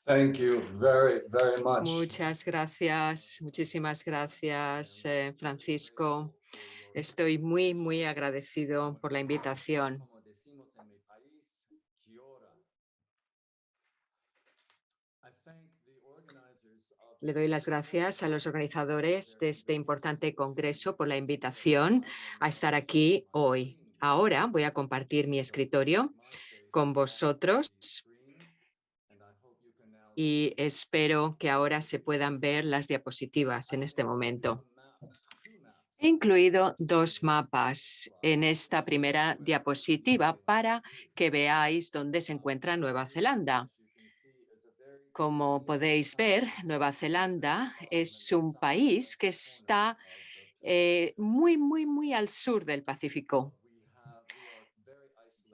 Thank you very much. Muchas gracias, muchísimas gracias, Francisco. Estoy muy, muy agradecido por la invitación. Como decimos en mi país, kia ora. I thank the organizers of Le doy this las gracias a los important event organizadores for de their este invitation. importante congreso por la So invitación I will a now estar share aquí my hoy. screen. Ahora voy a compartir mi So you can see escritorio my face con on vosotros the screen, and I hope you can now see y the slides. espero que ahora se puedan ver las diapositivas I en have este included momento. two He maps incluido in dos this first mapas en slide. esta primera Where diapositiva New Zealand para que is. veáis dónde se encuentra New Nueva Zealand, Zelanda. as you can see, is a very Como beautiful podéis ver, country Nueva located at the Zelanda bottom in es the un país southwest que corner está of the Pacific. muy, muy, muy al sur del Pacífico. We are very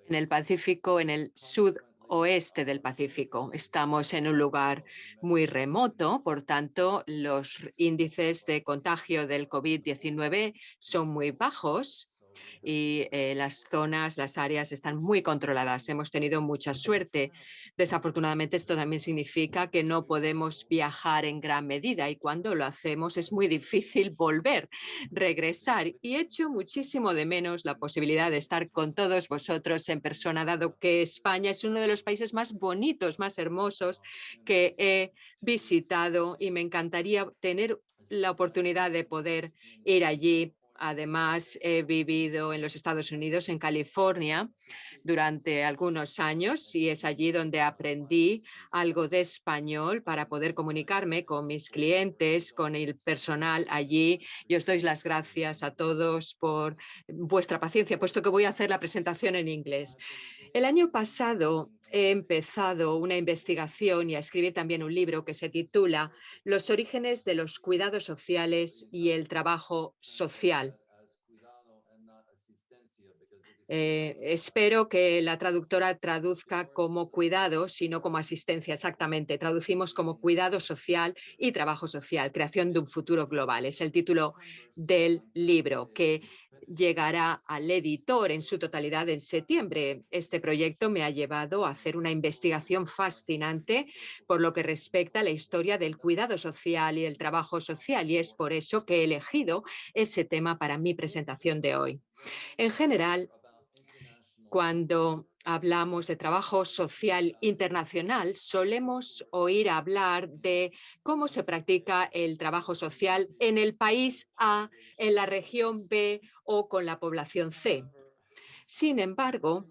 En el isolated. Pacífico, en el Consequently, sudoeste del our Pacífico. database is Estamos en very, un very lugar low. We muy measure remoto, por tanto, cases los of índices de cases contagio del in the border COVID-19 son muy control area. bajos So we have y very good las zonas, coordination las áreas están with muy New controladas. Zealand Hemos tenido mucha for suerte. travel. Desafortunadamente, esto también significa que no Doing podemos so viajar en gran medida y cuando lo hacemos es muy difícil volver, regresar. Y echo muchísimo de menos la posibilidad de estar con todos vosotros en persona, dado que España es uno de los países más bonitos, más hermosos que he visitado y me encantaría tener la oportunidad de poder ir allí. Además, he vivido en los Estados Unidos, en California, durante algunos años y es allí donde aprendí algo de español para poder comunicarme con mis clientes, con el personal allí. Y os doy las gracias a todos por vuestra paciencia, puesto que voy a hacer la presentación en inglés. El año pasado he empezado una investigación y a escribir también un libro que se titula Los orígenes de los cuidados sociales y el trabajo social. Espero que la traductora traduzca como cuidados y no como asistencia exactamente. Traducimos como cuidado social y trabajo social, creación de un futuro global. Es el título del libro que llegará al editor en su totalidad en septiembre. Este proyecto me ha llevado a hacer una investigación fascinante por lo que respecta a la historia del cuidado social y el trabajo social y es por eso que he elegido ese tema para mi presentación de hoy. En general, cuando hablamos de trabajo social internacional, solemos oír hablar de cómo se practica el trabajo social en el país A, en la región B o con la población C. Sin embargo,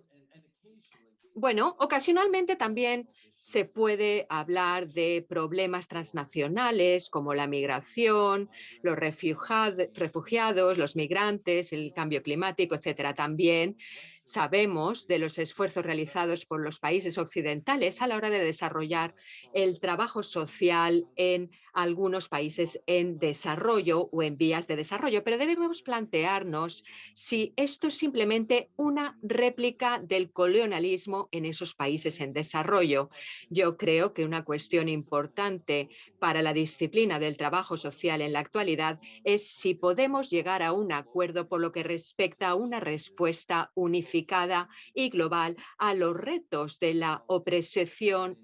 bueno, ocasionalmente también se puede hablar de problemas transnacionales como la migración, los refugiados, los migrantes, el cambio climático, etcétera. También sabemos de los esfuerzos realizados por los países occidentales a la hora de desarrollar el trabajo social en algunos países en desarrollo o en vías de desarrollo, pero debemos plantearnos si esto es simplemente una réplica del colonialismo en esos países en desarrollo. Yo creo que una cuestión importante para la disciplina del trabajo social en la actualidad es si podemos llegar a un acuerdo por lo que respecta a una respuesta unificada y global a los retos de la opresión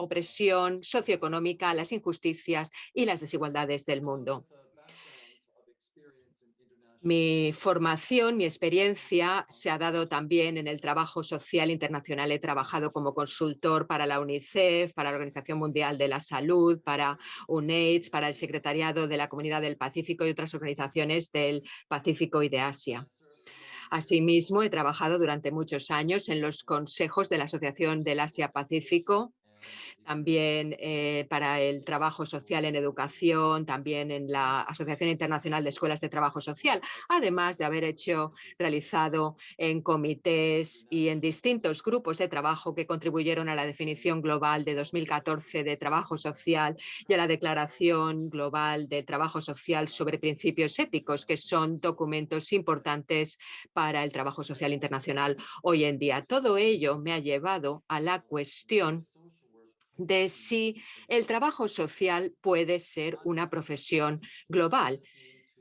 socioeconómica, las injusticias y las desigualdades del mundo. Mi formación, mi experiencia se ha dado también en el trabajo social internacional. He trabajado como consultor para la UNICEF, para la Organización Mundial de la Salud, para UNAIDS, para el Secretariado de la Comunidad del Pacífico y otras organizaciones del Pacífico y de Asia. Asimismo, he trabajado durante muchos años en los consejos de la Asociación del Asia-Pacífico, también para el trabajo social en educación, también en la Asociación Internacional de Escuelas de Trabajo Social, además de haber realizado en comités y en distintos grupos de trabajo que contribuyeron a la definición global de 2014 de trabajo social y a la Declaración Global de Trabajo Social sobre Principios Éticos, que son documentos importantes para el trabajo social internacional hoy en día. Todo ello me ha llevado a la cuestión de si el trabajo social puede ser una profesión global.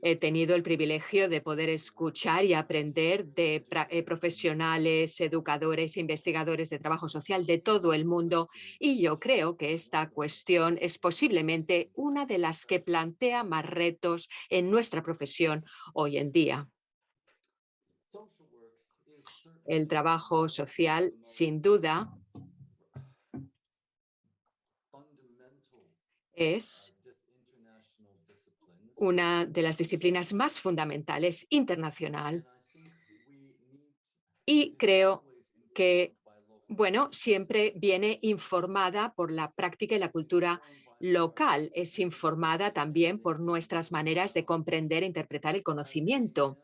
He tenido el privilegio de poder escuchar y aprender de profesionales, educadores, investigadores de trabajo social de todo el mundo, y yo creo que esta cuestión es posiblemente una de las que plantea más retos en nuestra profesión hoy en día. El trabajo social, sin duda, es una de las disciplinas más fundamentales internacional, y creo que, bueno, siempre viene informada por la práctica y la cultura local. Es informada también por nuestras maneras de comprender e interpretar el conocimiento.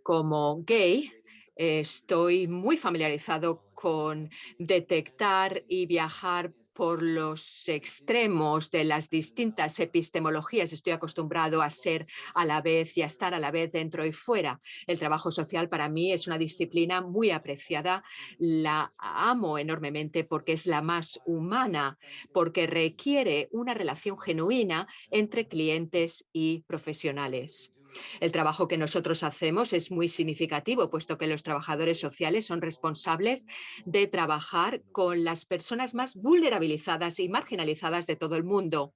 Como gay, estoy muy familiarizado con detectar y viajar por los extremos de las distintas epistemologías. Estoy acostumbrado a ser a la vez y a estar a la vez dentro y fuera. El trabajo social para mí es una disciplina muy apreciada. La amo enormemente porque es la más humana, porque requiere una relación genuina entre clientes y profesionales. El trabajo que nosotros hacemos es muy significativo, puesto que los trabajadores sociales son responsables de trabajar con las personas más vulnerabilizadas y marginalizadas de todo el mundo.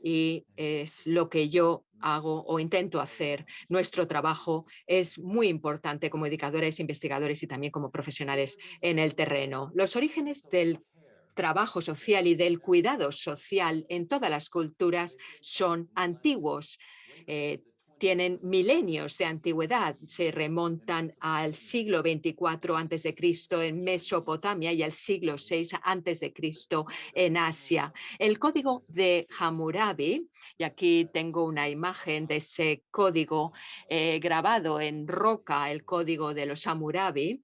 Y es lo que yo hago o intento hacer. Nuestro trabajo es muy importante como educadores, investigadores y también como profesionales en el terreno. Los orígenes del trabajo social y del cuidado social en todas las culturas son antiguos. eh, Tienen milenios de antigüedad, se remontan al siglo XXIV antes de Cristo en Mesopotamia y al siglo VI antes de Cristo en Asia. El código de Hammurabi, y aquí tengo una imagen de ese código grabado en roca, el código de los Hammurabi,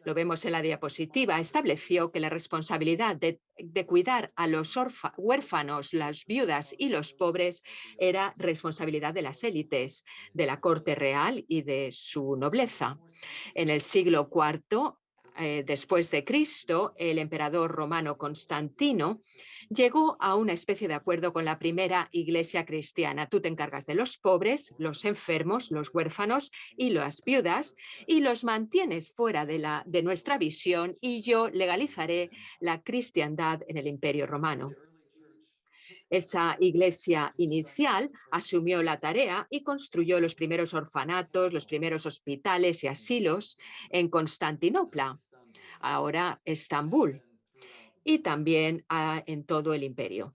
lo vemos en la diapositiva, estableció que la responsabilidad de cuidar a los huérfanos, las viudas y los pobres era responsabilidad de las élites, de la corte real y de su nobleza. En el siglo IV después de Cristo, el emperador romano Constantino llegó a una especie de acuerdo con la primera iglesia cristiana. Tú te encargas de los pobres, los enfermos, los huérfanos y las viudas, y los mantienes fuera de nuestra visión, y yo legalizaré la cristiandad en el Imperio Romano. Esa iglesia inicial asumió la tarea y construyó los primeros orfanatos, los primeros hospitales y asilos en Constantinopla, ahora Estambul, y también en todo el imperio.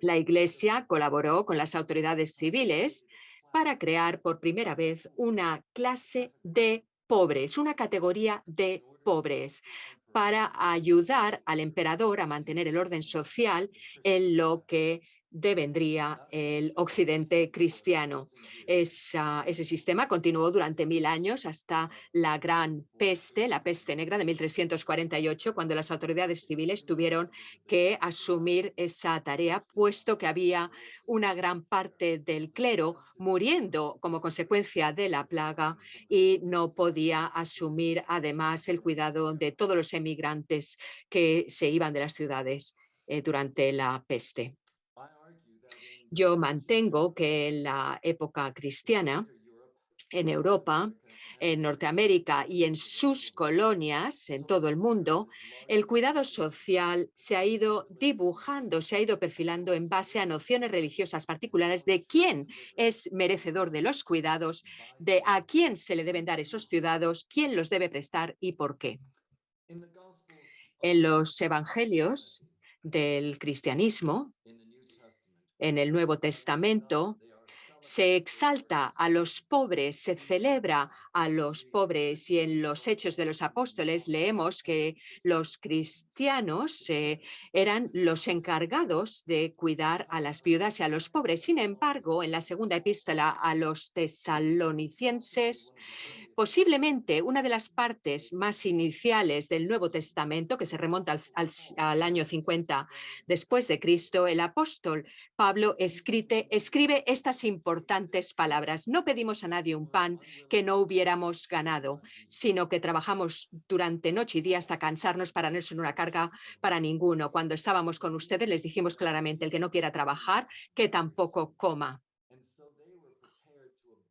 La Iglesia colaboró con las autoridades civiles para crear por primera vez una clase de pobres, una categoría de pobres, para ayudar al emperador a mantener el orden social en lo que devendría el occidente cristiano. Ese sistema continuó durante 1000 años hasta la Gran Peste, la Peste Negra de 1348, cuando las autoridades civiles tuvieron que asumir esa tarea, puesto que había una gran parte del clero muriendo como consecuencia de la plaga y no podía asumir además el cuidado de todos los emigrantes que se iban de las ciudades durante la peste. Yo mantengo que en la época cristiana, en Europa, en Norteamérica y en sus colonias, en todo el mundo, el cuidado social se ha ido dibujando, se ha ido perfilando en base a nociones religiosas particulares de quién es merecedor de los cuidados, de a quién se le deben dar esos cuidados, quién los debe prestar y por qué. En los evangelios del cristianismo, en el Nuevo Testamento, se exalta a los pobres, se celebra a los pobres, y en los Hechos de los Apóstoles leemos que los cristianos eran los encargados de cuidar a las viudas y a los pobres. Sin embargo, en la segunda epístola a los tesalonicenses, posiblemente una de las partes más iniciales del Nuevo Testamento, que se remonta al año 50 después de Cristo, el apóstol Pablo escribe estas importantes palabras: no pedimos a nadie un pan que no hubiéramos ganado, sino que trabajamos durante noche y día hasta cansarnos para no ser una carga para ninguno. Cuando estábamos con ustedes les dijimos claramente: el que no quiera trabajar, que tampoco coma.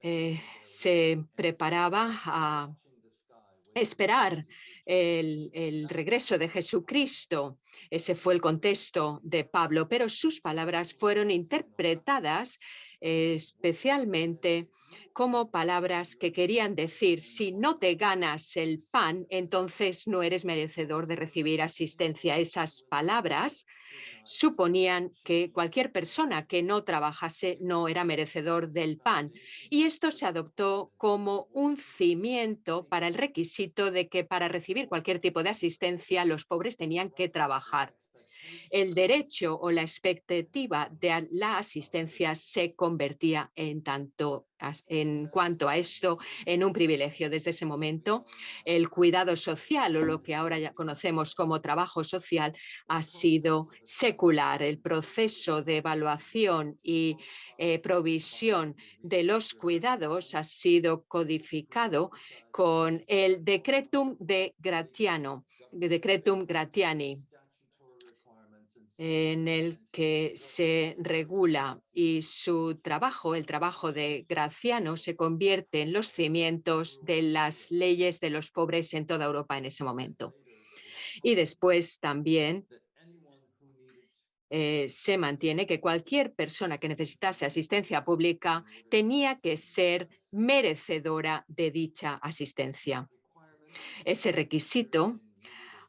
se preparaba a esperar el regreso de Jesucristo. Ese fue el contexto de Pablo, pero sus palabras fueron interpretadas especialmente como palabras que querían decir, si no te ganas el pan, entonces no eres merecedor de recibir asistencia. Esas palabras suponían que cualquier persona que no trabajase no era merecedor del pan. Y esto se adoptó como un cimiento para el requisito de que para recibir cualquier tipo de asistencia los pobres tenían que trabajar. El derecho o la expectativa de la asistencia se convertía en cuanto a esto en un privilegio. Desde ese momento, el cuidado social o lo que ahora ya conocemos como trabajo social ha sido secular. El proceso de evaluación y provisión de los cuidados ha sido codificado con el Decretum Gratiani, en el que se regula y su trabajo, el trabajo de Graciano, se convierte en los cimientos de las leyes de los pobres en toda Europa en ese momento. Y después también se mantiene que cualquier persona que necesitase asistencia pública tenía que ser merecedora de dicha asistencia. Ese requisito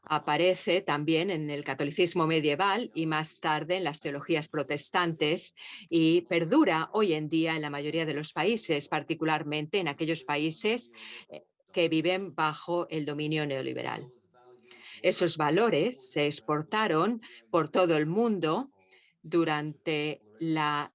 aparece también en el catolicismo medieval y más tarde en las teologías protestantes y perdura hoy en día en la mayoría de los países, particularmente en aquellos países que viven bajo el dominio neoliberal. Esos valores se exportaron por todo el mundo durante la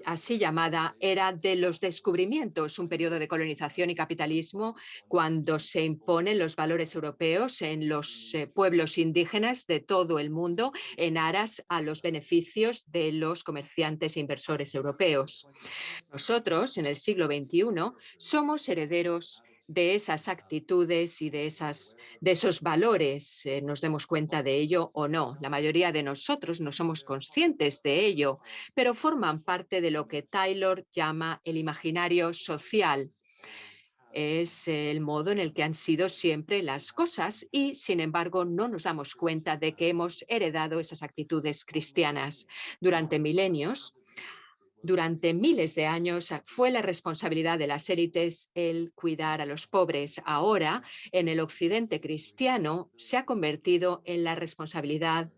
así llamada era de los descubrimientos, un periodo de colonización y capitalismo cuando se imponen los valores europeos en los pueblos indígenas de todo el mundo en aras a los beneficios de los comerciantes e inversores europeos. Nosotros, en el siglo XXI, somos herederos de esas actitudes y de esos valores, nos demos cuenta de ello o no. La mayoría de nosotros no somos conscientes de ello, pero forman parte de lo que Taylor llama el imaginario social. Es el modo en el que han sido siempre las cosas y, sin embargo, no nos damos cuenta de que hemos heredado esas actitudes cristianas. Durante milenios, durante miles de años fue la responsabilidad de las élites el cuidar a los pobres. Ahora, en el occidente cristiano, se ha convertido en la responsabilidad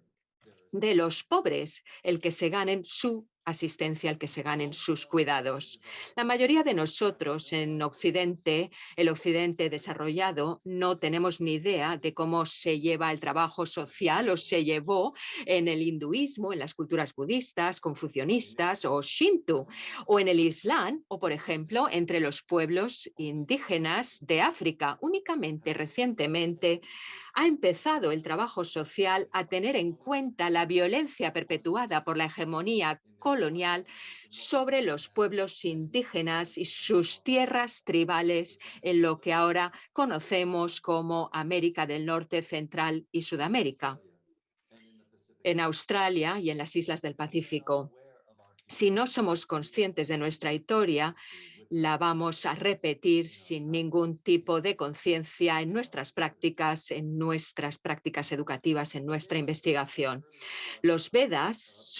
de los pobres, el que se ganen su asistencia, el que se ganen sus cuidados. La mayoría de nosotros en Occidente, el Occidente desarrollado, no tenemos ni idea de cómo se lleva el trabajo social o se llevó en el hinduismo, en las culturas budistas, confucionistas o shinto, o en el Islam, o por ejemplo, entre los pueblos indígenas de África. Únicamente recientemente ha empezado el trabajo social a tener en cuenta la violencia perpetuada por la hegemonía colonial sobre los pueblos indígenas y sus tierras tribales en lo que ahora conocemos como América del Norte, Central y Sudamérica, en Australia y en las islas del Pacífico. Si no somos conscientes de nuestra historia, la vamos a repetir sin ningún tipo de conciencia en nuestras prácticas educativas, en nuestra investigación. Los Vedas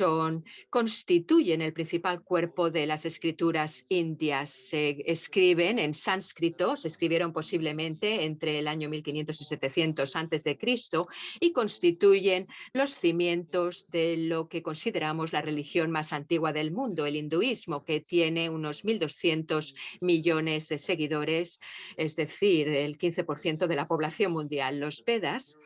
constituyen el principal cuerpo de las escrituras indias. Se escriben en sánscrito, se escribieron posiblemente entre el año 1500 y 700 antes de Cristo y constituyen los cimientos de lo que consideramos la religión más antigua del mundo, el hinduismo, que tiene unos 1.200 millones de seguidores, es decir, el 15% de la población mundial. Los Vedas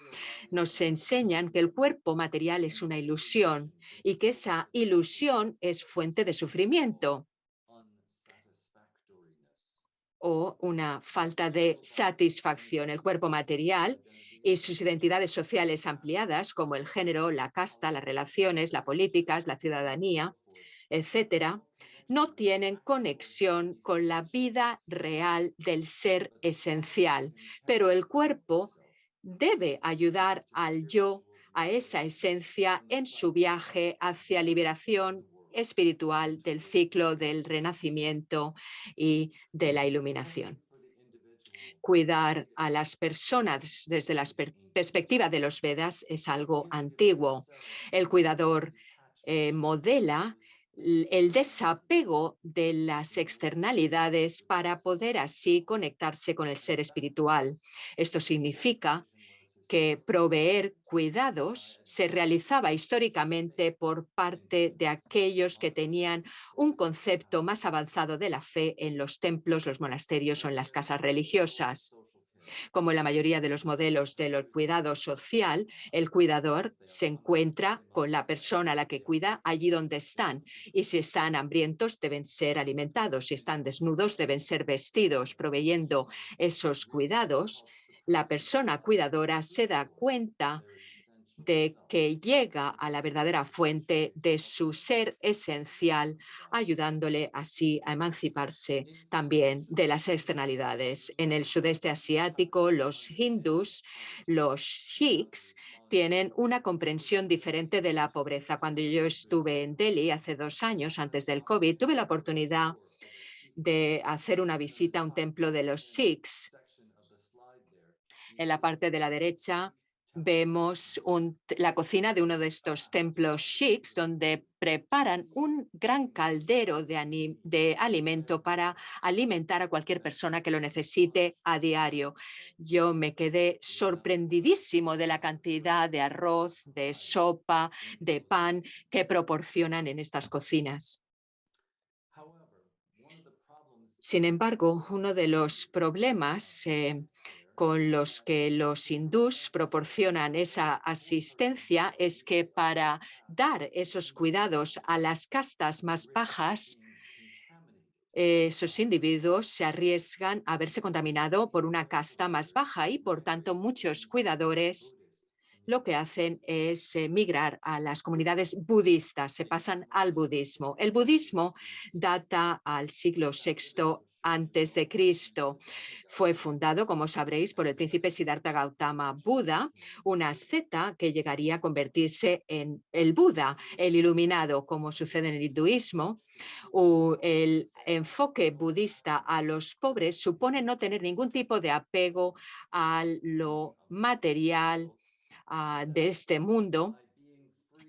nos enseñan que el cuerpo material es una ilusión y que esa ilusión es fuente de sufrimiento o una falta de satisfacción. El cuerpo material y sus identidades sociales ampliadas, como el género, la casta, las relaciones, las políticas, la ciudadanía, etcétera, no tienen conexión con la vida real del ser esencial, pero el cuerpo debe ayudar al yo a esa esencia en su viaje hacia liberación espiritual del ciclo del renacimiento y de la iluminación. Cuidar a las personas desde la perspectiva de los Vedas es algo antiguo. El cuidador modela el desapego de las externalidades para poder así conectarse con el ser espiritual. Esto significa que proveer cuidados se realizaba históricamente por parte de aquellos que tenían un concepto más avanzado de la fe en los templos, los monasterios o en las casas religiosas. Como en la mayoría de los modelos del cuidado social, el cuidador se encuentra con la persona a la que cuida allí donde están. Y si están hambrientos, deben ser alimentados. Si están desnudos, deben ser vestidos. Proveyendo esos cuidados, la persona cuidadora se da cuenta de que llega a la verdadera fuente de su ser esencial, ayudándole así a emanciparse también de las externalidades. En el sudeste asiático, los hindús, los sikhs, tienen una comprensión diferente de la pobreza. Cuando yo estuve en Delhi hace 2 años, antes del COVID, tuve la oportunidad de hacer una visita a un templo de los sikhs. En la parte de la derecha vemos la cocina de uno de estos templos sikhs donde preparan un gran caldero de alimento para alimentar a cualquier persona que lo necesite a diario. Yo me quedé sorprendidísimo de la cantidad de arroz, de sopa, de pan que proporcionan en estas cocinas. Sin embargo, uno de los problemas con los que los hindús proporcionan esa asistencia es que para dar esos cuidados a las castas más bajas, esos individuos se arriesgan a verse contaminado por una casta más baja y, por tanto, muchos cuidadores lo que hacen es migrar a las comunidades budistas, se pasan al budismo. El budismo data al siglo VI antes de Cristo. Fue fundado, como sabréis, por el príncipe Siddhartha Gautama Buda, una asceta que llegaría a convertirse en el Buda, el iluminado, como sucede en el hinduismo. El enfoque budista a los pobres supone no tener ningún tipo de apego a lo material, de este mundo,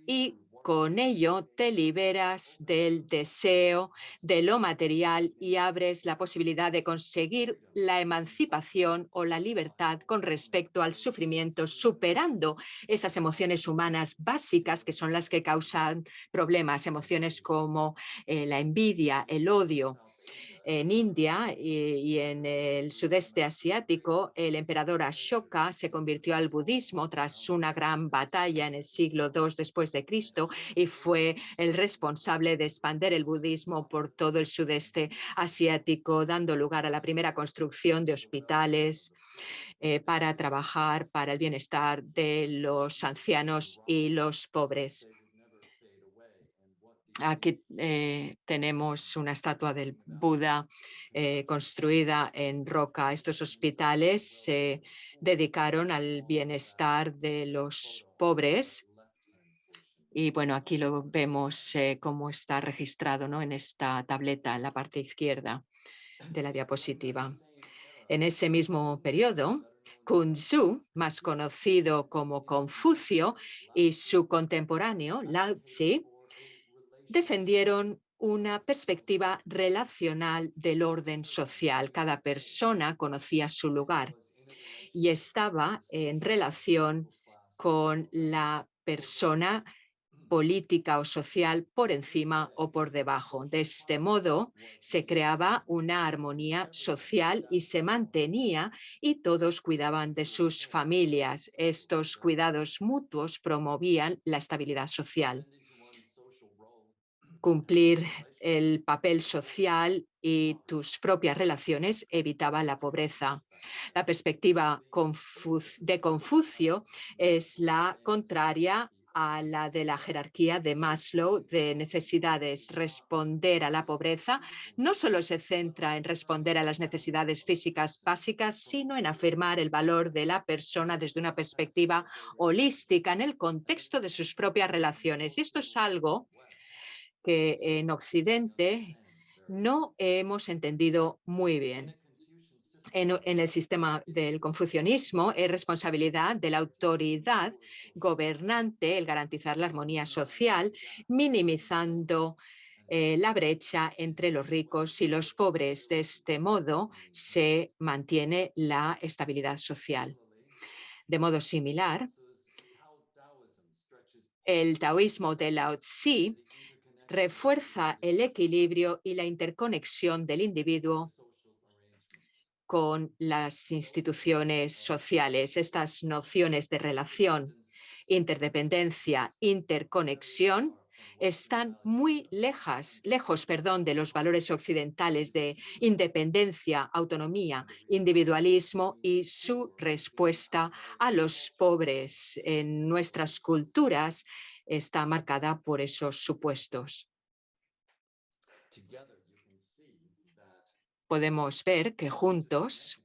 y con ello te liberas del deseo de lo material y abres la posibilidad de conseguir la emancipación o la libertad con respecto al sufrimiento, superando esas emociones humanas básicas que son las que causan problemas, emociones como la envidia, el odio. En India y en el sudeste asiático, el emperador Ashoka se convirtió al budismo tras una gran batalla en el siglo II después de Cristo y fue el responsable de expandir el budismo por todo el sudeste asiático, dando lugar a la primera construcción de hospitales para trabajar para el bienestar de los ancianos y los pobres. Aquí tenemos una estatua del Buda construida en roca. Estos hospitales se dedicaron al bienestar de los pobres y bueno, aquí lo vemos cómo está registrado, ¿no? En esta tableta en la parte izquierda de la diapositiva. En ese mismo periodo, Kun Tzu, más conocido como Confucio, y su contemporáneo, Lao Tzu, defendieron una perspectiva relacional del orden social. Cada persona conocía su lugar y estaba en relación con la persona política o social por encima o por debajo. De este modo se creaba una armonía social y se mantenía y todos cuidaban de sus familias. Estos cuidados mutuos promovían la estabilidad social. Cumplir el papel social y tus propias relaciones evitaba la pobreza. La perspectiva de Confucio es la contraria a la de la jerarquía de Maslow de necesidades. Responder a la pobreza no solo se centra en responder a las necesidades físicas básicas, sino en afirmar el valor de la persona desde una perspectiva holística en el contexto de sus propias relaciones. Y esto es algo que en Occidente no hemos entendido muy bien. En el sistema del confucianismo es responsabilidad de la autoridad gobernante el garantizar la armonía social, minimizando la brecha entre los ricos y los pobres. De este modo se mantiene la estabilidad social. De modo similar, el taoísmo de Lao Tzu refuerza el equilibrio y la interconexión del individuo con las instituciones sociales. Estas nociones de relación, interdependencia, interconexión están muy lejos, de los valores occidentales de independencia, autonomía, individualismo y su respuesta a los pobres. En nuestras culturas está marcada por esos supuestos. Podemos ver que juntos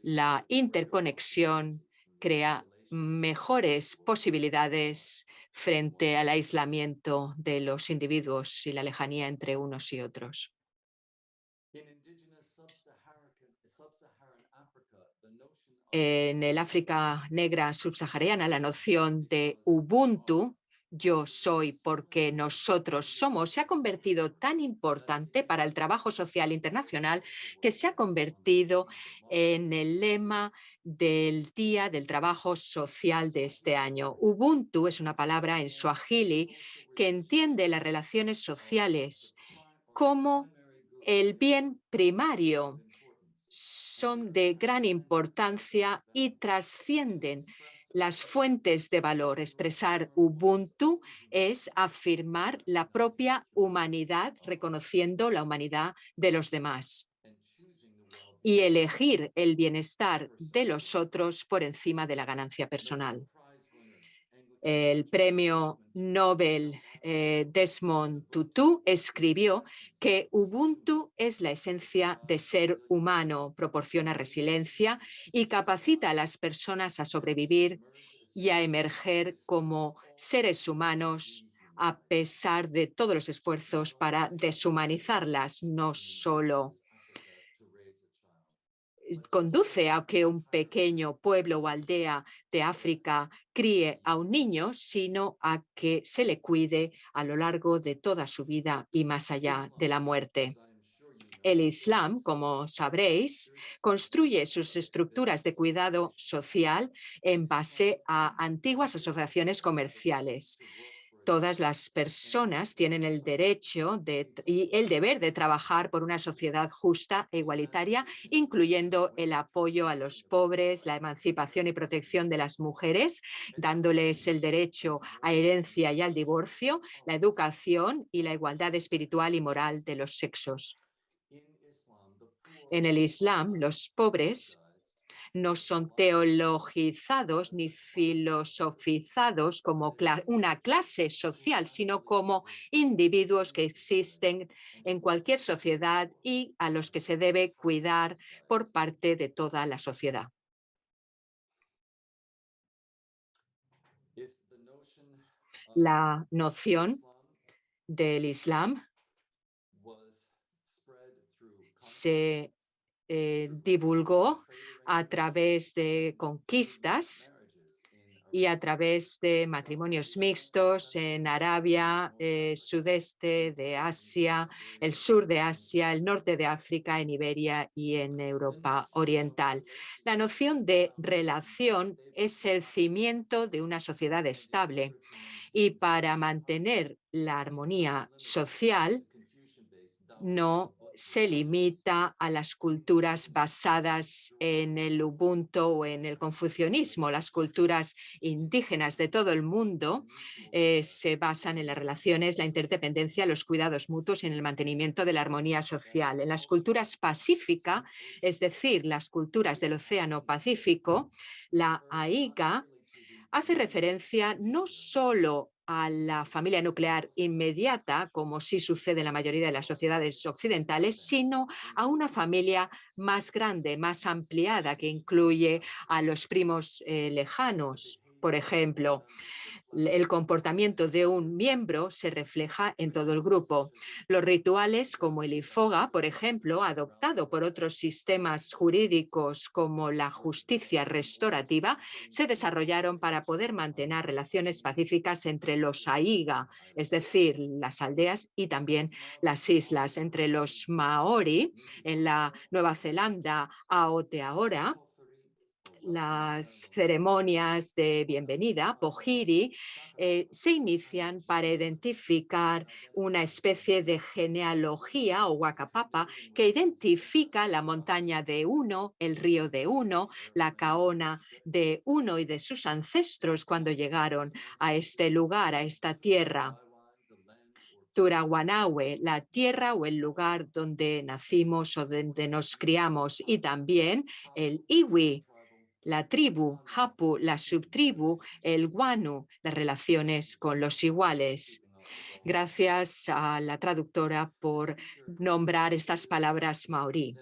la interconexión crea mejores posibilidades frente al aislamiento de los individuos y la lejanía entre unos y otros. En el África negra subsahariana, la noción de Ubuntu, yo soy porque nosotros somos, se ha convertido tan importante para el trabajo social internacional que se ha convertido en el lema del Día del Trabajo Social de este año. Ubuntu es una palabra en suajili que entiende las relaciones sociales como el bien primario, son de gran importancia y trascienden las fuentes de valor. Expresar Ubuntu es afirmar la propia humanidad, reconociendo la humanidad de los demás y elegir el bienestar de los otros por encima de la ganancia personal. El premio Nobel Desmond Tutu escribió que Ubuntu es la esencia de ser humano, proporciona resiliencia y capacita a las personas a sobrevivir y a emerger como seres humanos a pesar de todos los esfuerzos para deshumanizarlas, no solo conduce a que un pequeño pueblo o aldea de África críe a un niño, sino a que se le cuide a lo largo de toda su vida y más allá de la muerte. El Islam, como sabréis, construye sus estructuras de cuidado social en base a antiguas asociaciones comerciales. Todas las personas tienen el derecho y el deber de trabajar por una sociedad justa e igualitaria, incluyendo el apoyo a los pobres, la emancipación y protección de las mujeres, dándoles el derecho a herencia y al divorcio, la educación y la igualdad espiritual y moral de los sexos. En el Islam, los pobres no son teologizados ni filosofizados como una clase social, sino como individuos que existen en cualquier sociedad y a los que se debe cuidar por parte de toda la sociedad. La noción del Islam se divulgó a través de conquistas y a través de matrimonios mixtos en Arabia, sudeste de Asia, el sur de Asia, el norte de África, en Iberia y en Europa Oriental. La noción de relación es el cimiento de una sociedad estable y para mantener la armonía social no se limita a las culturas basadas en el Ubuntu o en el confucianismo. Las culturas indígenas de todo el mundo se basan en las relaciones, la interdependencia, los cuidados mutuos y en el mantenimiento de la armonía social. En las culturas pacíficas, es decir, las culturas del Océano Pacífico, la AICA hace referencia no solo a la familia nuclear inmediata, como sí sucede en la mayoría de las sociedades occidentales, sino a una familia más grande, más ampliada, que incluye a los primos lejanos Por ejemplo, el comportamiento de un miembro se refleja en todo el grupo. Los rituales como el ifoga, por ejemplo, adoptado por otros sistemas jurídicos como la justicia restaurativa, se desarrollaron para poder mantener relaciones pacíficas entre los aiga, es decir, las aldeas y también las islas. Entre los maori en la Nueva Zelanda, Aotearoa, las ceremonias de bienvenida, Pohiri, se inician para identificar una especie de genealogía o Wakapapa que identifica la montaña de uno, el río de uno, la caona de uno y de sus ancestros cuando llegaron a este lugar, a esta tierra. Turaguanawe, la tierra o el lugar donde nacimos o donde nos criamos, y también el iwi, la tribu, Hapu, la subtribu, el Wanu, las relaciones con los iguales. Gracias a la traductora por nombrar estas palabras maorí.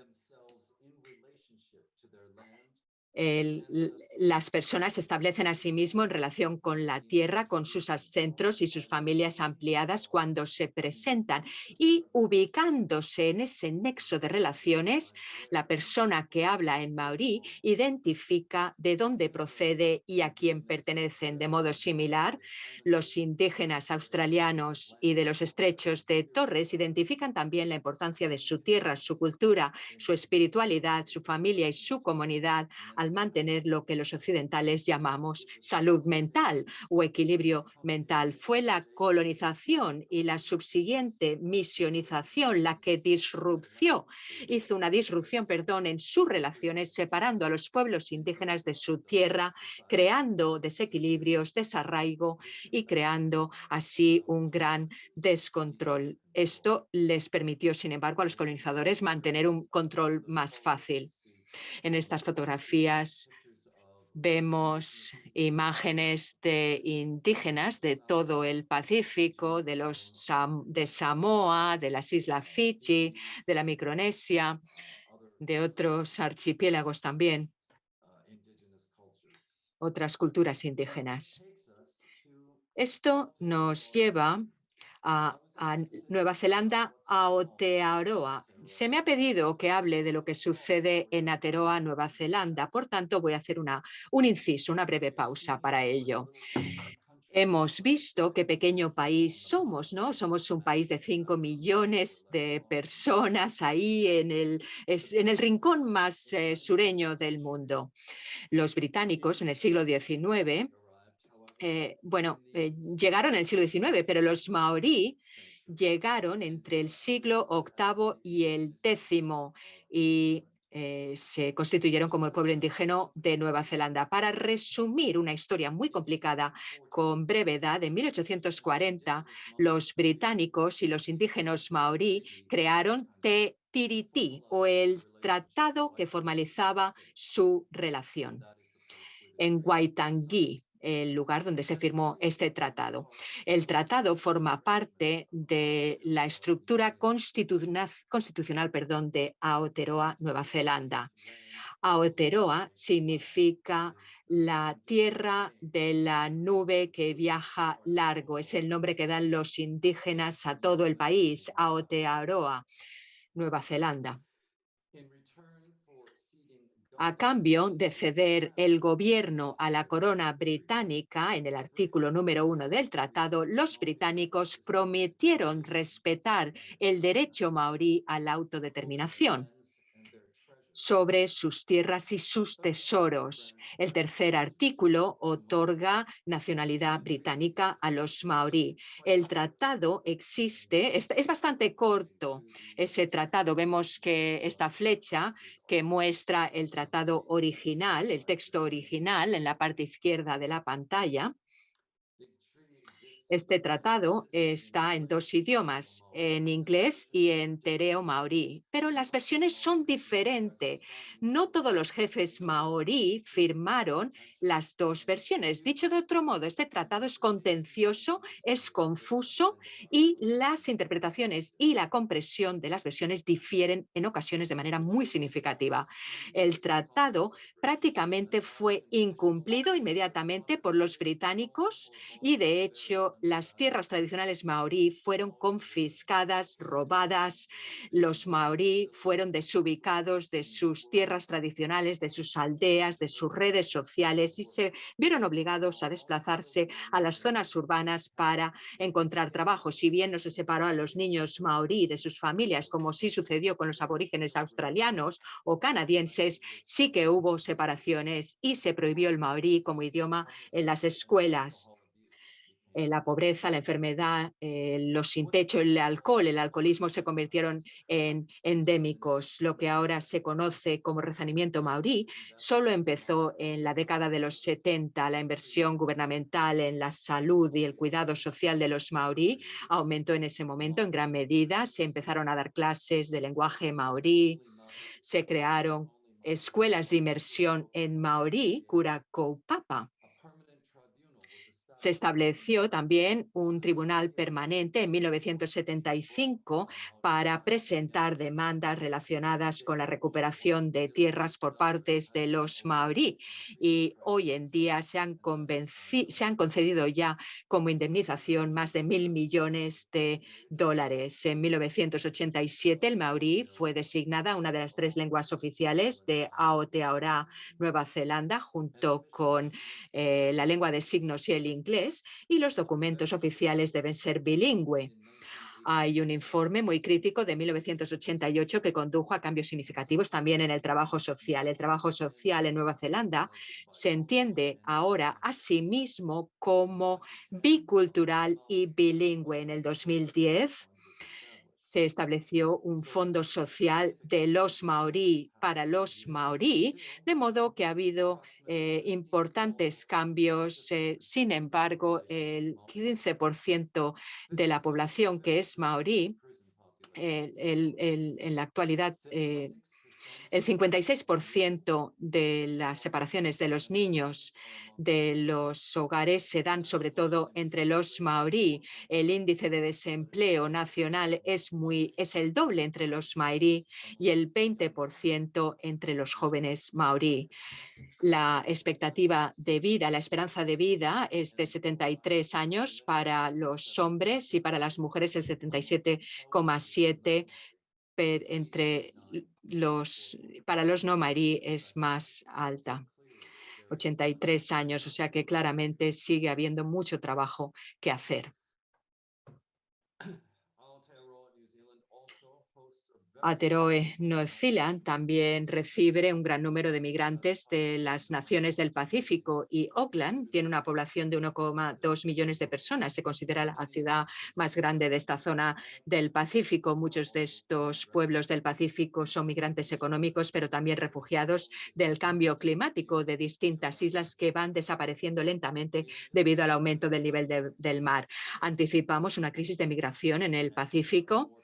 Las personas se establecen a sí mismos en relación con la tierra, con sus ancestros y sus familias ampliadas cuando se presentan, y ubicándose en ese nexo de relaciones, la persona que habla en maorí identifica de dónde procede y a quién pertenecen. De modo similar, los indígenas australianos y de los estrechos de Torres identifican también la importancia de su tierra, su cultura, su espiritualidad, su familia y su comunidad al mantener lo que los occidentales llamamos salud mental o equilibrio mental. Fue la colonización y la subsiguiente misionización la que hizo una disrupción, en sus relaciones, separando a los pueblos indígenas de su tierra, creando desequilibrios, desarraigo y creando así un gran descontrol. Esto les permitió, sin embargo, a los colonizadores mantener un control más fácil. En estas fotografías vemos imágenes de indígenas de todo el Pacífico, de Samoa, de las islas Fiji, de la Micronesia, de otros archipiélagos también, otras culturas indígenas. Esto nos lleva a Nueva Zelanda, a Aotearoa. Se me ha pedido que hable de lo que sucede en Aotearoa, Nueva Zelanda. Por tanto, voy a hacer un inciso, una breve pausa para ello. Hemos visto qué pequeño país somos, ¿no? Somos un país de 5 millones de personas ahí en el rincón más sureño del mundo. Los británicos en el siglo XIX llegaron en el siglo XIX, pero los maorí llegaron entre el siglo VIII y el X y se constituyeron como el pueblo indígena de Nueva Zelanda. Para resumir una historia muy complicada con brevedad, en 1840 los británicos y los indígenas maorí crearon Te Tiriti, o el tratado que formalizaba su relación, en Waitangi, el lugar donde se firmó este tratado. El tratado forma parte de la estructura constitucional de Aotearoa, Nueva Zelanda. Aotearoa significa la tierra de la nube que viaja largo. Es el nombre que dan los indígenas a todo el país, Aotearoa, Nueva Zelanda. A cambio de ceder el gobierno a la corona británica, en el artículo número 1 del tratado, los británicos prometieron respetar el derecho maorí a la autodeterminación sobre sus tierras y sus tesoros. El tercer artículo otorga nacionalidad británica a los maorí. El tratado existe, es bastante corto ese tratado. Vemos que esta flecha que muestra el tratado original, el texto original en la parte izquierda de la pantalla. Este tratado está en dos idiomas, en inglés y en tereo maorí, pero las versiones son diferentes. No todos los jefes maorí firmaron las dos versiones. Dicho de otro modo, este tratado es contencioso, es confuso y las interpretaciones y la compresión de las versiones difieren en ocasiones de manera muy significativa. El tratado prácticamente fue incumplido inmediatamente por los británicos y de hecho las tierras tradicionales maorí fueron confiscadas, robadas, los maorí fueron desubicados de sus tierras tradicionales, de sus aldeas, de sus redes sociales y se vieron obligados a desplazarse a las zonas urbanas para encontrar trabajo. Si bien no se separó a los niños maorí de sus familias, como sí sucedió con los aborígenes australianos o canadienses, sí que hubo separaciones y se prohibió el maorí como idioma en las escuelas. La pobreza, la enfermedad, los sin techo, el alcoholismo se convirtieron en endémicos. Lo que ahora se conoce como rezanimiento maorí solo empezó en la década de los 70. La inversión gubernamental en la salud y el cuidado social de los maorí aumentó en ese momento en gran medida. Se empezaron a dar clases de lenguaje maorí, se crearon escuelas de inmersión en maorí, Cura Kaupapa. Se estableció también un tribunal permanente en 1975 para presentar demandas relacionadas con la recuperación de tierras por partes de los maorí. Y hoy en día se han concedido ya como indemnización más de 1.000 millones de dólares. En 1987 el maorí fue designada una de las tres lenguas oficiales de Aotearoa, Nueva Zelanda, junto con la lengua de signos y el inglés, y los documentos oficiales deben ser bilingüe. Hay un informe muy crítico de 1988 que condujo a cambios significativos también en el trabajo social. El trabajo social en Nueva Zelanda se entiende ahora a sí mismo como bicultural y bilingüe. En el 2010 se estableció un fondo social de los maorí para los maorí, de modo que ha habido importantes cambios. Sin embargo, el 15% de la población que es maorí, en la actualidad, el 56% de las separaciones de los niños de los hogares se dan sobre todo entre los maorí. El índice de desempleo nacional es el doble entre los maorí y el 20% entre los jóvenes maorí. La expectativa de vida, la esperanza de vida es de 73 años para los hombres y para las mujeres el 77,7 entre para los no maorí es más alta, 83 años, o sea que claramente sigue habiendo mucho trabajo que hacer. Aotearoa, Nueva Zelanda, también recibe un gran número de migrantes de las naciones del Pacífico y Auckland tiene una población de 1,2 millones de personas. Se considera la ciudad más grande de esta zona del Pacífico. Muchos de estos pueblos del Pacífico son migrantes económicos, pero también refugiados del cambio climático de distintas islas que van desapareciendo lentamente debido al aumento del nivel del mar. Anticipamos una crisis de migración en el Pacífico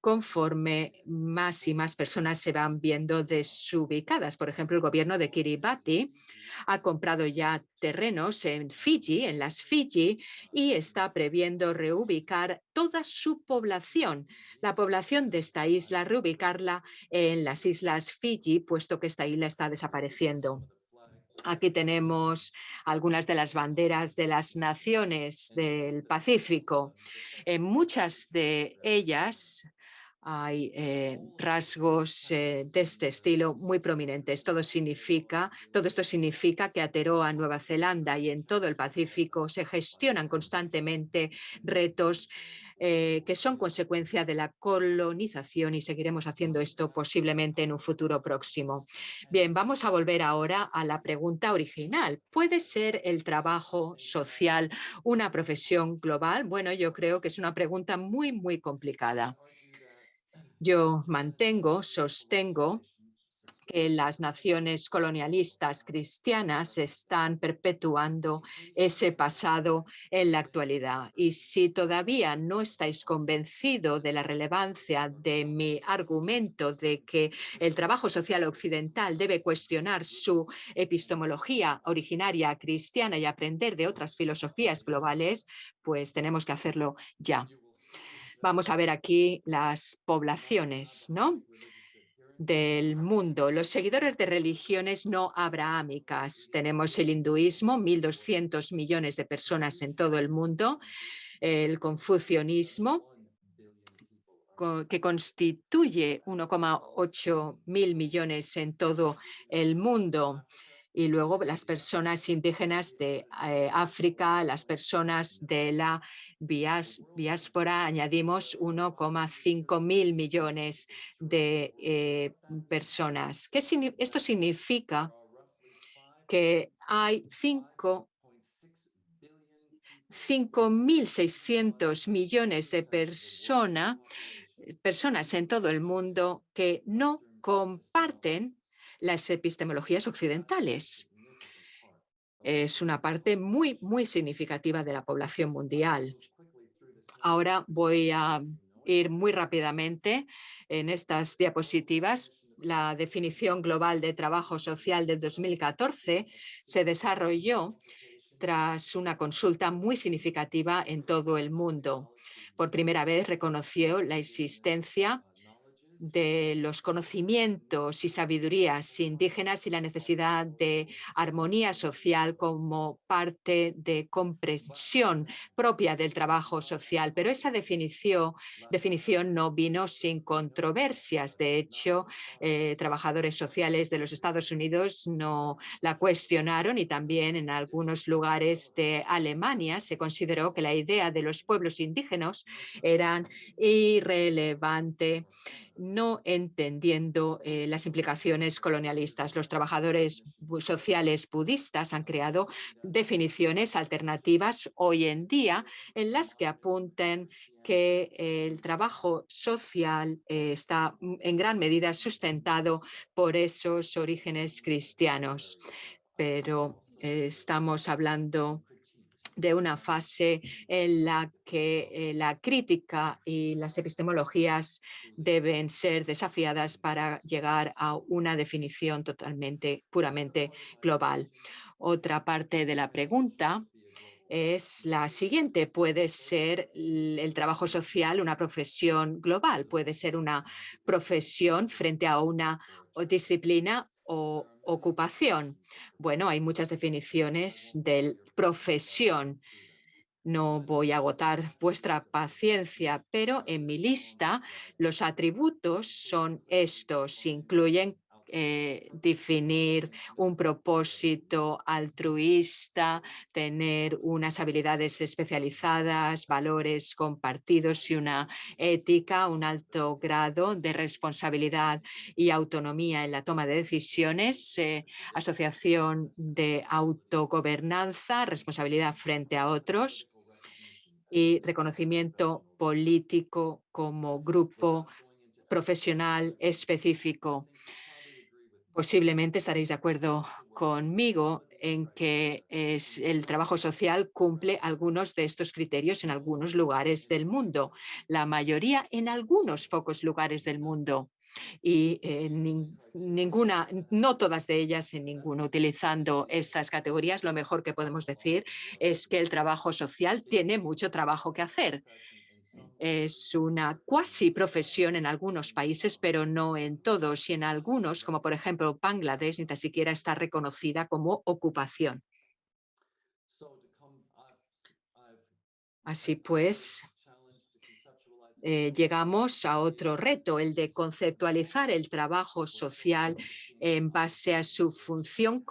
conforme más y más personas se van viendo desubicadas. Por ejemplo, el gobierno de Kiribati ha comprado ya terrenos en Fiji, en las Fiji, y está previendo reubicar toda su población, la población de esta isla, reubicarla en las islas Fiji, puesto que esta isla está desapareciendo. Aquí tenemos algunas de las banderas de las naciones del Pacífico. En muchas de ellas hay rasgos de este estilo muy prominentes. Todo esto significa que Aotearoa, Nueva Zelanda y en todo el Pacífico se gestionan constantemente retos que son consecuencia de la colonización y seguiremos haciendo esto posiblemente en un futuro próximo. Bien, vamos a volver ahora a la pregunta original. ¿Puede ser el trabajo social una profesión global? Bueno, yo creo que es una pregunta muy, muy complicada. Yo sostengo que las naciones colonialistas cristianas están perpetuando ese pasado en la actualidad. Y si todavía no estáis convencido de la relevancia de mi argumento de que el trabajo social occidental debe cuestionar su epistemología originaria cristiana y aprender de otras filosofías globales, pues tenemos que hacerlo ya. Vamos a ver aquí las poblaciones, ¿no?, del mundo. Los seguidores de religiones no abrahámicas. Tenemos el hinduismo, 1.200 millones de personas en todo el mundo, el confucianismo, que constituye 1,8 mil millones en todo el mundo. Y luego las personas indígenas de África, las personas de la diáspora, añadimos 1,5 mil millones de personas. Esto significa que hay 5.600 millones de personas en todo el mundo que no comparten las epistemologías occidentales. Es una parte muy, muy significativa de la población mundial. Ahora voy a ir muy rápidamente en estas diapositivas. La definición global de trabajo social del 2014 se desarrolló tras una consulta muy significativa en todo el mundo. Por primera vez reconoció la existencia de los conocimientos y sabidurías indígenas y la necesidad de armonía social como parte de comprensión propia del trabajo social. Pero esa definición no vino sin controversias. De hecho, trabajadores sociales de los Estados Unidos no la cuestionaron y también en algunos lugares de Alemania se consideró que la idea de los pueblos indígenas era irrelevante, no entendiendo las implicaciones colonialistas. Los trabajadores sociales budistas han creado definiciones alternativas hoy en día en las que apuntan que el trabajo social está en gran medida sustentado por esos orígenes cristianos. Pero estamos hablando de una fase en la que la crítica y las epistemologías deben ser desafiadas para llegar a una definición totalmente, puramente global. Otra parte de la pregunta es la siguiente. ¿Puede ser el trabajo social una profesión global? ¿Puede ser una profesión frente a una disciplina o ocupación? Bueno, hay muchas definiciones de profesión. No voy a agotar vuestra paciencia, pero en mi lista los atributos son estos. Incluyen definir un propósito altruista, tener unas habilidades especializadas, valores compartidos y una ética, un alto grado de responsabilidad y autonomía en la toma de decisiones, asociación de autogobernanza, responsabilidad frente a otros y reconocimiento político como grupo profesional específico. Posiblemente estaréis de acuerdo conmigo en que el trabajo social cumple algunos de estos criterios en algunos lugares del mundo, la mayoría en algunos pocos lugares del mundo y ninguna, no todas de ellas en ninguno. Utilizando estas categorías, lo mejor que podemos decir es que el trabajo social tiene mucho trabajo que hacer. Es una cuasi profesión en algunos países, pero no en todos. Y en algunos, como por ejemplo Bangladesh, ni tan siquiera está reconocida como ocupación. Así pues, llegamos a otro reto, el de conceptualizar el trabajo social en base a su función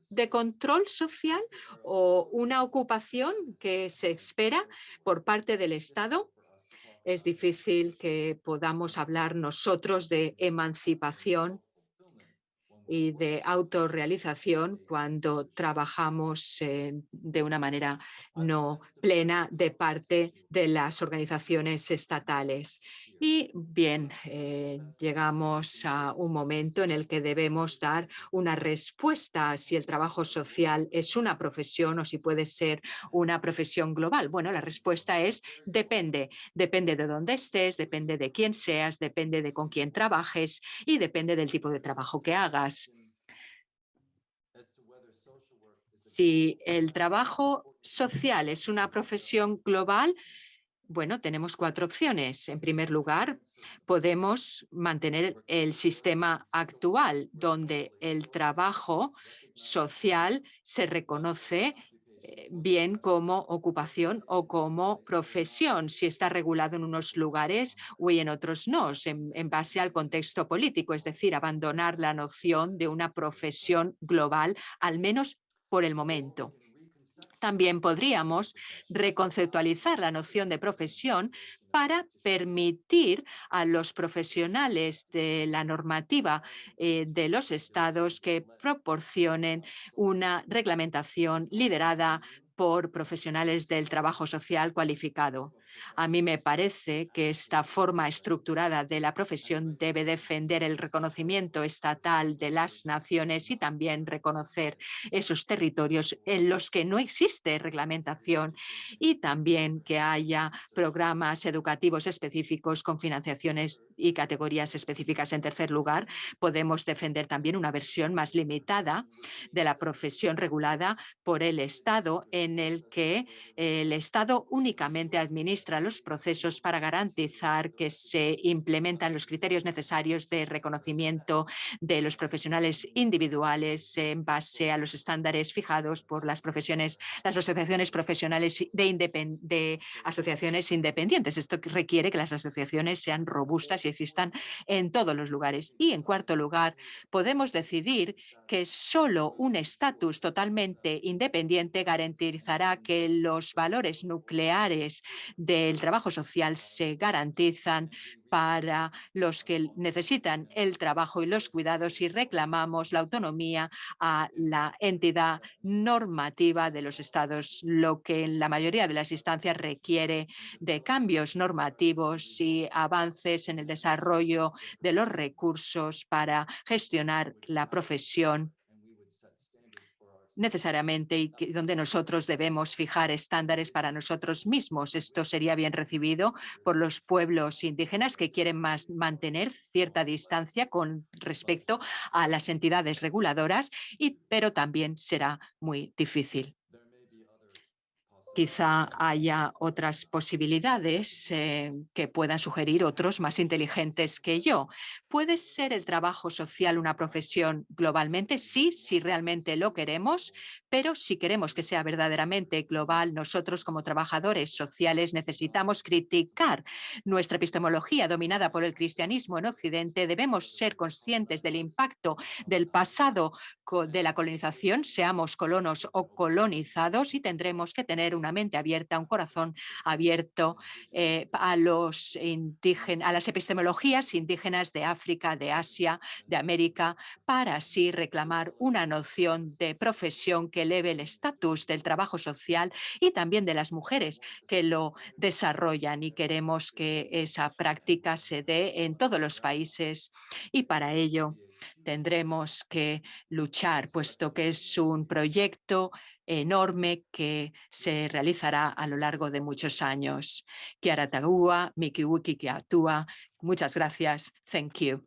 de control social o una ocupación que se espera por parte del Estado. Es difícil que podamos hablar nosotros de emancipación y de autorrealización cuando trabajamos de una manera no plena de parte de las organizaciones estatales. Y bien, llegamos a un momento en el que debemos dar una respuesta a si el trabajo social es una profesión o si puede ser una profesión global. Bueno, la respuesta es depende. Depende de dónde estés, depende de quién seas, depende de con quién trabajes y depende del tipo de trabajo que hagas. Si el trabajo social es una profesión global, bueno, tenemos cuatro opciones. En primer lugar, podemos mantener el sistema actual, donde el trabajo social se reconoce bien como ocupación o como profesión, si está regulado en unos lugares o en otros no, en base al contexto político, es decir, abandonar la noción de una profesión global, al menos por el momento. También podríamos reconceptualizar la noción de profesión para permitir a los profesionales de la normativa de los estados que proporcionen una reglamentación liderada por profesionales del trabajo social cualificado. A mí me parece que esta forma estructurada de la profesión debe defender el reconocimiento estatal de las naciones y también reconocer esos territorios en los que no existe reglamentación y también que haya programas educativos específicos con financiaciones y categorías específicas. En tercer lugar, podemos defender también una versión más limitada de la profesión regulada por el Estado, en el que el Estado únicamente administra los procesos para garantizar que se implementan los criterios necesarios de reconocimiento de los profesionales individuales en base a los estándares fijados por las profesiones, las asociaciones profesionales de asociaciones independientes. Esto requiere que las asociaciones sean robustas y existan en todos los lugares. Y en cuarto lugar, podemos decidir que solo un estatus totalmente independiente garantizará que los valores nucleares del trabajo social se garantizan para los que necesitan el trabajo y los cuidados y reclamamos la autonomía a la entidad normativa de los estados, lo que en la mayoría de las instancias requiere de cambios normativos y avances en el desarrollo de los recursos para gestionar la profesión necesariamente y donde nosotros debemos fijar estándares para nosotros mismos. Esto sería bien recibido por los pueblos indígenas que quieren mantener cierta distancia con respecto a las entidades reguladoras, pero también será muy difícil. Quizá haya otras posibilidades que puedan sugerir otros más inteligentes que yo. ¿Puede ser el trabajo social una profesión globalmente? Sí, si realmente lo queremos, pero si queremos que sea verdaderamente global, nosotros como trabajadores sociales necesitamos criticar nuestra epistemología dominada por el cristianismo en Occidente. Debemos ser conscientes del impacto del pasado de la colonización, seamos colonos o colonizados, y tendremos que tener una mente abierta, un corazón abierto a las epistemologías indígenas de África, de Asia, de América, para así reclamar una noción de profesión que eleve el estatus del trabajo social y también de las mujeres que lo desarrollan. Y queremos que esa práctica se dé en todos los países y para ello tendremos que luchar, puesto que es un proyecto enorme que se realizará a lo largo de muchos años. Kiara Tagua, Miki Wiki Kiatua. Muchas gracias. Thank you.